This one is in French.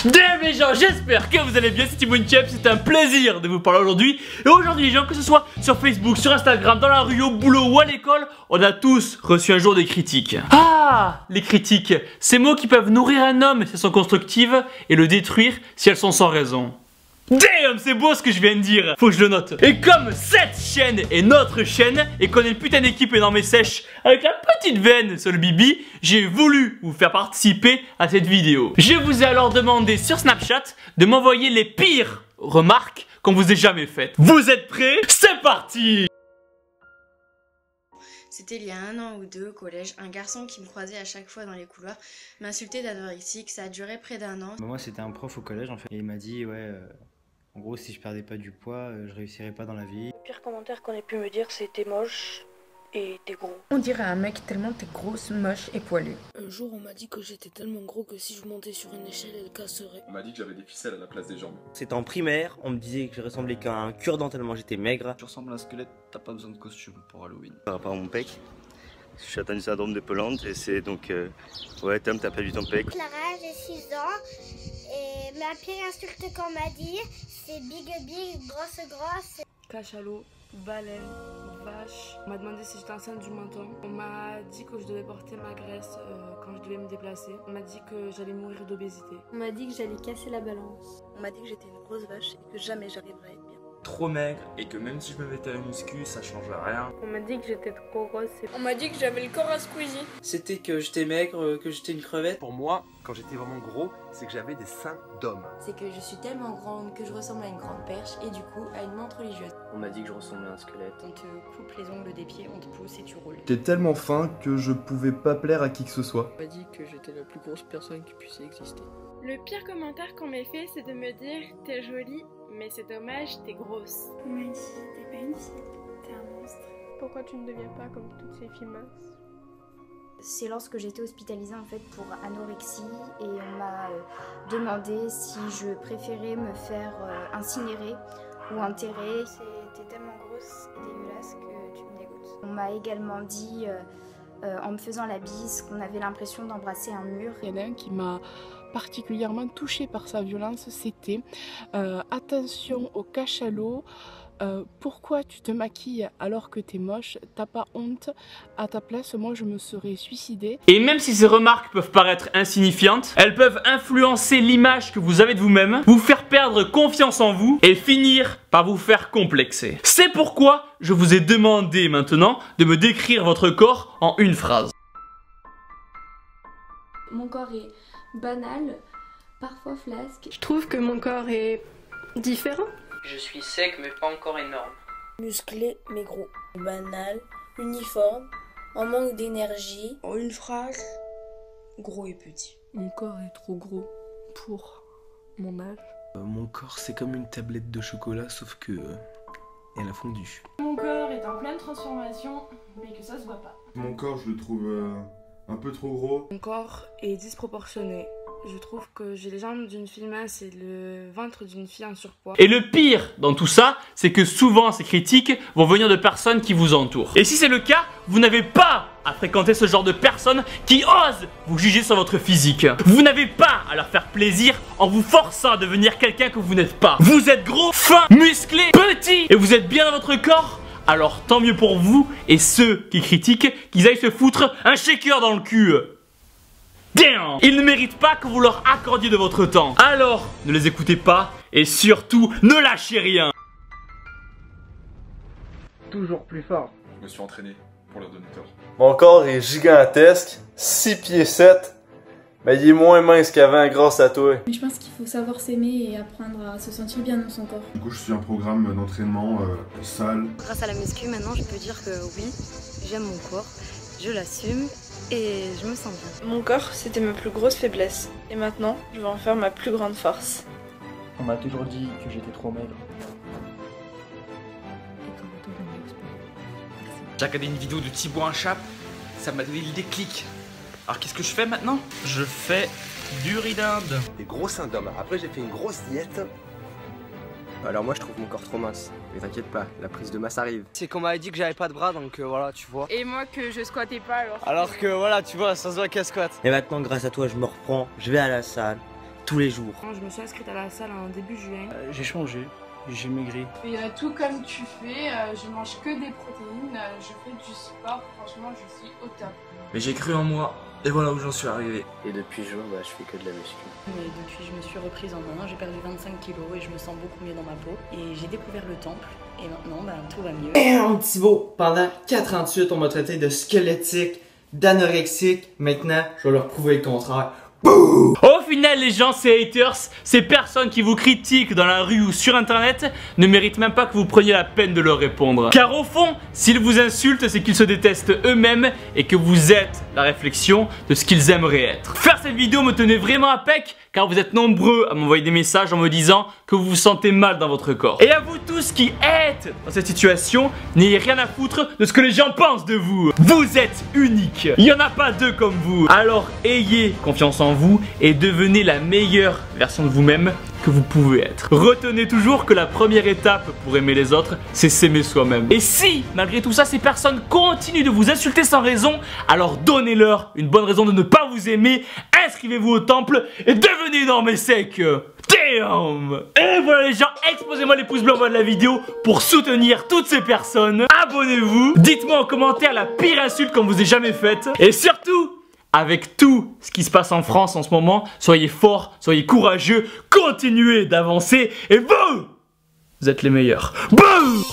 Damn les gens, j'espère que vous allez bien, c'est Thibaut Inchep, c'est un plaisir de vous parler aujourd'hui. Et aujourd'hui les gens, que ce soit sur Facebook, sur Instagram, dans la rue, au boulot ou à l'école, on a tous reçu un jour des critiques. Ah, les critiques, ces mots qui peuvent nourrir un homme si elles sont constructives et le détruire si elles sont sans raison. Damn, c'est beau ce que je viens de dire. Faut que je le note. Et comme cette chaîne est notre chaîne et qu'on est une putain d'équipe énorme et sèche avec la petite veine sur le bibi, j'ai voulu vous faire participer à cette vidéo. Je vous ai alors demandé sur Snapchat de m'envoyer les pires remarques qu'on vous ait jamais faites. Vous êtes prêts? C'est parti! C'était il y a 1 an ou 2 au collège, un garçon qui me croisait à chaque fois dans les couloirs m'insultait d'anorexique, ça a duré près d'1 an. Moi c'était un prof au collège en fait, et il m'a dit en gros si je perdais pas du poids, je réussirais pas dans la vie. Le pire commentaire qu'on ait pu me dire c'est t'es moche et t'es gros. On dirait un mec tellement t'es grosse, moche et poilu. Un jour on m'a dit que j'étais tellement gros que si je montais sur une échelle elle casserait. On m'a dit que j'avais des ficelles à la place des jambes. C'était en primaire, on me disait que je ressemblais qu'à un cure-dent tellement j'étais maigre. Tu ressembles à un squelette, t'as pas besoin de costume pour Halloween. Par rapport à mon pec, je suis atteint du syndrome de Pelante et c'est donc ouais Tom t'as perdu ton pec. Clara, j'ai 6 ans et ma pire insulte qu'on m'a dit c'est big grosse. Cachalot, baleine, vache. On m'a demandé si j'étais enceinte du menton. On m'a dit que je devais porter ma graisse quand je devais me déplacer. On m'a dit que j'allais mourir d'obésité. On m'a dit que j'allais casser la balance. On m'a dit que j'étais une grosse vache et que jamais j'arriverais à être bien. Trop maigre et que même si je me mettais à la muscu, ça changerait rien. On m'a dit que j'étais trop grosse. On m'a dit que j'avais le corps à Squeezie. C'était que j'étais maigre, que j'étais une crevette. Pour moi, quand j'étais vraiment gros, c'est que j'avais des seins d'homme. C'est que je suis tellement grande que je ressemble à une grande perche et du coup à une menthe religieuse. On m'a dit que je ressemblais à un squelette. On te coupe les ongles des pieds, on te pousse et tu roules. J'étais tellement fin que je pouvais pas plaire à qui que ce soit. On m'a dit que j'étais la plus grosse personne qui puisse exister. Le pire commentaire qu'on m'ait fait, c'est de me dire t'es jolie, mais c'est dommage, t'es grosse. On m'a dit t'es pas une fille, t'es un monstre. Pourquoi tu ne deviens pas comme toutes ces filles minces? C'est lorsque j'étais hospitalisée en fait pour anorexie et on m'a demandé si je préférais me faire incinérer ou enterrer. T'es tellement grosse et dégueulasse que tu me dégoûtes. On m'a également dit en me faisant la bise qu'on avait l'impression d'embrasser un mur. Il y en a un qui m'a particulièrement touchée par sa violence, c'était attention au cachalot. Pourquoi tu te maquilles alors que t'es moche? T'as pas honte? À ta place, moi je me serais suicidée. Et même si ces remarques peuvent paraître insignifiantes, elles peuvent influencer l'image que vous avez de vous-même, vous faire perdre confiance en vous et finir par vous faire complexer. C'est pourquoi je vous ai demandé maintenant de me décrire votre corps en une phrase. Mon corps est banal, parfois flasque. Je trouve que mon corps est différent. Je suis sec mais pas encore énorme. Musclé mais gros. Banal, uniforme, en manque d'énergie. En une phrase, gros et petit. Mon corps est trop gros pour mon âge. Mon corps c'est comme une tablette de chocolat sauf que elle a fondu. Mon corps est en pleine transformation, mais que ça se voit pas. Mon corps, je le trouve un peu trop gros. Mon corps est disproportionné. Je trouve que j'ai les jambes d'une fille mince et le ventre d'une fille en surpoids. Et le pire dans tout ça, c'est que souvent ces critiques vont venir de personnes qui vous entourent. Et si c'est le cas, vous n'avez pas à fréquenter ce genre de personnes qui osent vous juger sur votre physique. Vous n'avez pas à leur faire plaisir en vous forçant à devenir quelqu'un que vous n'êtes pas. Vous êtes gros, fin, musclé, petit et vous êtes bien dans votre corps. Alors tant mieux pour vous et ceux qui critiquent, qu'ils aillent se foutre un shaker dans le cul. Damn! Ils ne méritent pas que vous leur accordiez de votre temps. Alors, ne les écoutez pas et surtout, ne lâchez rien. Toujours plus fort. Je me suis entraîné pour leur donner tort. Mon corps est gigantesque, 6 pieds 7, mais il est moins mince qu'avant grâce à toi. Je pense qu'il faut savoir s'aimer et apprendre à se sentir bien dans son corps. Du coup, je suis un programme d'entraînement salle. Grâce à la muscu, maintenant je peux dire que oui, j'aime mon corps, je l'assume et je me sens bien. Mon corps, c'était ma plus grosse faiblesse. Et maintenant, je vais en faire ma plus grande force. On m'a toujours dit que j'étais trop maigre. J'ai regardé une vidéo de Thibaut Inchep, ça m'a donné le déclic. Alors qu'est-ce que je fais maintenant? Je fais du riz d'Inde. Des gros seins d'homme. Après, j'ai fait une grosse diète. Alors moi je trouve mon corps trop mince. Mais t'inquiète pas, la prise de masse arrive. C'est qu'on m'avait dit que j'avais pas de bras donc voilà, tu vois. Et moi que je squattais pas alors. Alors que voilà, tu vois, ça se voit qu'elle squatte. Et maintenant grâce à toi je me reprends, je vais à la salle, tous les jours. Je me suis inscrite à la salle en début juin. J'ai changé, j'ai maigri. Et tout comme tu fais, je mange que des protéines, je fais du sport, franchement je suis au top. Mais j'ai cru en moi, et voilà où j'en suis arrivé. Et depuis juin, je fais que de la muscu. Mais depuis je me suis reprise en main, j'ai perdu 25 kilos et je me sens beaucoup mieux dans ma peau. Et j'ai découvert le temple, et maintenant tout va mieux. Bam, Thibaut, pendant 4 ans de suite, on m'a traité de squelettique, d'anorexique. Maintenant, je vais leur prouver le contraire. Au final, les gens, ces haters, ces personnes qui vous critiquent dans la rue ou sur internet, ne méritent même pas que vous preniez la peine de leur répondre. Car au fond, s'ils vous insultent, c'est qu'ils se détestent eux-mêmes et que vous êtes la réflexion de ce qu'ils aimeraient être. Faire cette vidéo me tenait vraiment à pec, car vous êtes nombreux à m'envoyer des messages en me disant que vous vous sentez mal dans votre corps. Et à vous tous qui êtes dans cette situation, n'ayez rien à foutre de ce que les gens pensent de vous. Vous êtes unique. Il n'y en a pas deux comme vous. Alors ayez confiance en vous et devenez la meilleure version de vous-même que vous pouvez être. Retenez toujours que la première étape pour aimer les autres, c'est s'aimer soi-même. Et si, malgré tout ça, ces personnes continuent de vous insulter sans raison, alors donnez-leur une bonne raison de ne pas vous aimer, inscrivez-vous au temple et devenez énorme et sec. Damn! Et voilà les gens, exposez-moi les pouces bleus en bas de la vidéo pour soutenir toutes ces personnes. Abonnez-vous, dites-moi en commentaire la pire insulte qu'on vous ait jamais faite. Et surtout, avec tout ce qui se passe en France en ce moment, soyez forts, soyez courageux, continuez d'avancer et vous êtes les meilleurs. Boum!